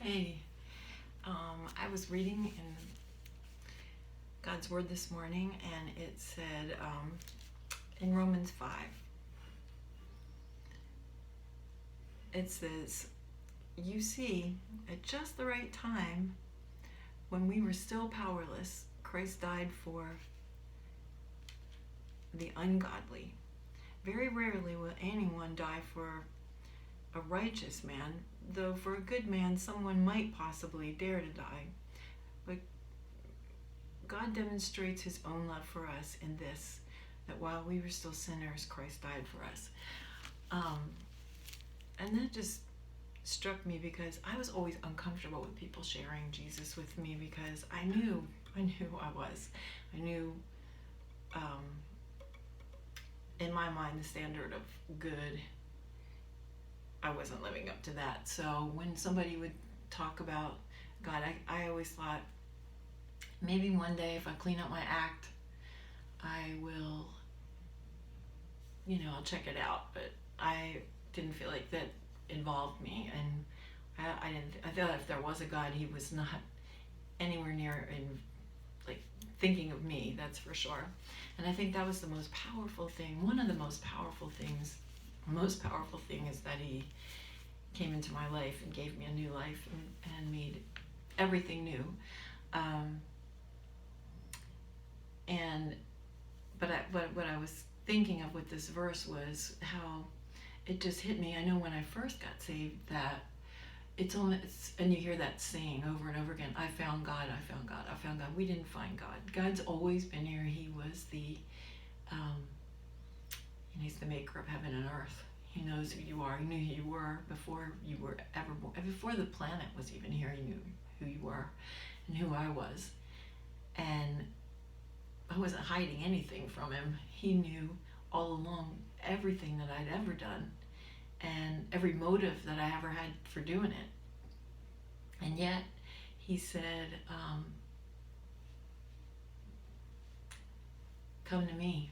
Hey, I was reading in God's Word this morning, and it said in Romans 5, it says, "You see, at just the right time, when we were still powerless, Christ died for the ungodly. Very rarely will anyone die for a righteous man, though for a good man someone might possibly dare to die. But God demonstrates his own love for us in this, that while we were still sinners, Christ died for us." And that just struck me because I was always uncomfortable with people sharing Jesus with me because I knew who I was. I knew in my mind the standard of good, I wasn't living up to that. So when somebody would talk about God, I always thought, maybe one day if I clean up my act, I will, I'll check it out. But I didn't feel like that involved me, and I thought if there was a God, he was not anywhere near in like thinking of me, that's for sure. And I think that was the most powerful thing. One of the most powerful thing is that he came into my life and gave me a new life and made everything new. But what I was thinking of with this verse was how it just hit me. I know when I first got saved that and you hear that saying over and over again, I found God, I found God, I found God. We didn't find God. God's always been here. He was he's the maker of heaven and earth. He knows who you are. He knew who you were before you were ever born. Before the planet was even here, he knew who you were and who I was. And I wasn't hiding anything from him. He knew all along everything that I'd ever done and every motive that I ever had for doing it. And yet he said, come to me.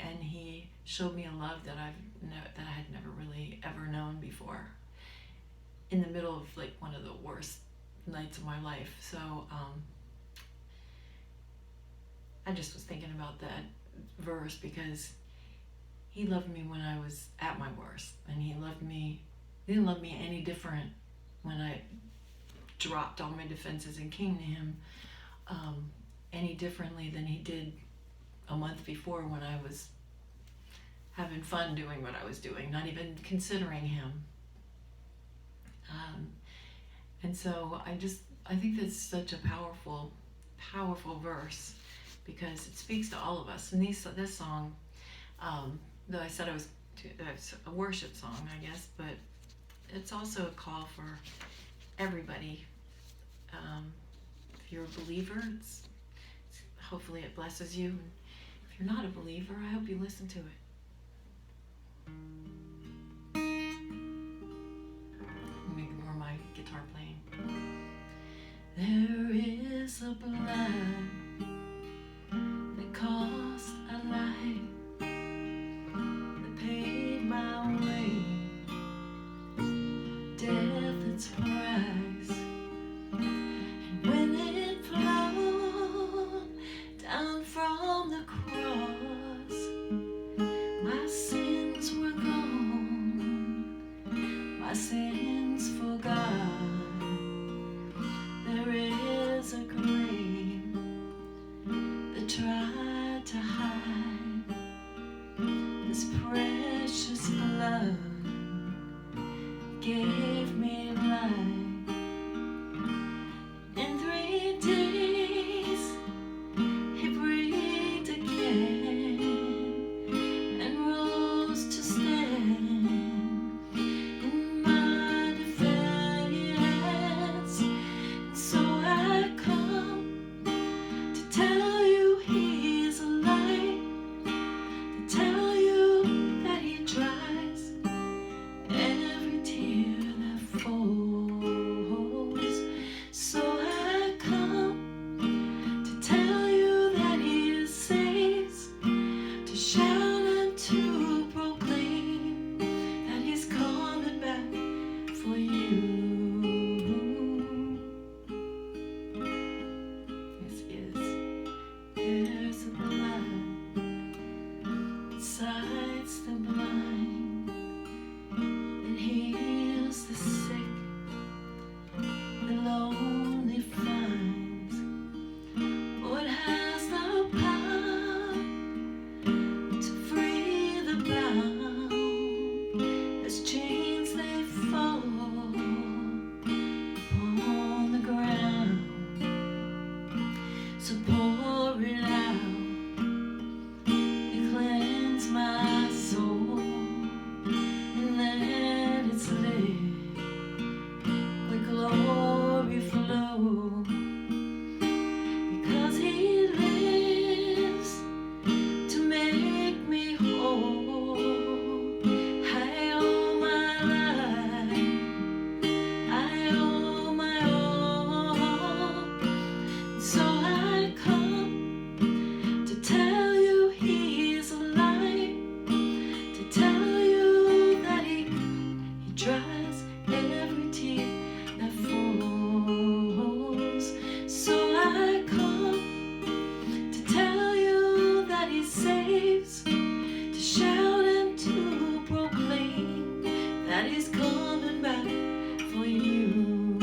And he showed me a love that I had never really ever known before, in the middle of like one of the worst nights of my life. So I just was thinking about that verse because he loved me when I was at my worst, and he didn't love me any different when I dropped all my defenses and came to him any differently than he did a month before when I was having fun doing what I was doing, not even considering him. And so I think that's such a powerful verse because it speaks to all of us. And this song, though I said it's a worship song, I guess, but it's also a call for everybody. If you're a believer, hopefully it blesses you. If you're not a believer, I hope you listen to it. Let me ignore my guitar playing. There is a blood that cost a life, that paid my way, death its price. And when it flowed down from the cross, my sins were gone, my sins forgot. There is a grave that tried to hide this precious blood, gave me life. In 3 days he breathed again and rose to stand in my defense. And so I come to tell you he's alive, to tell you that he dries every tear that falls. dries every tear that falls. So I come to tell you that He saves, to shout and to proclaim that He's coming back for you.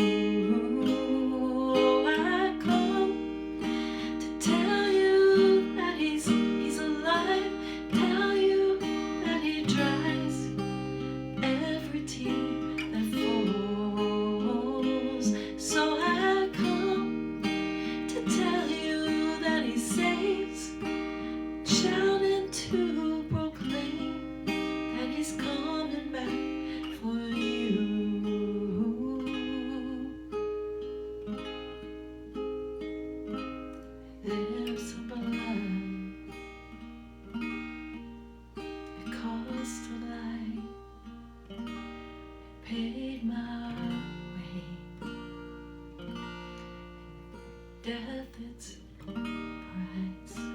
I come to tell you that He's alive, tell you that He dries every tear that falls. So I come to tell you that He saves, shouting to proclaim that He's coming back for you. There's a blood, it cost a life, paid my way. Death, its price.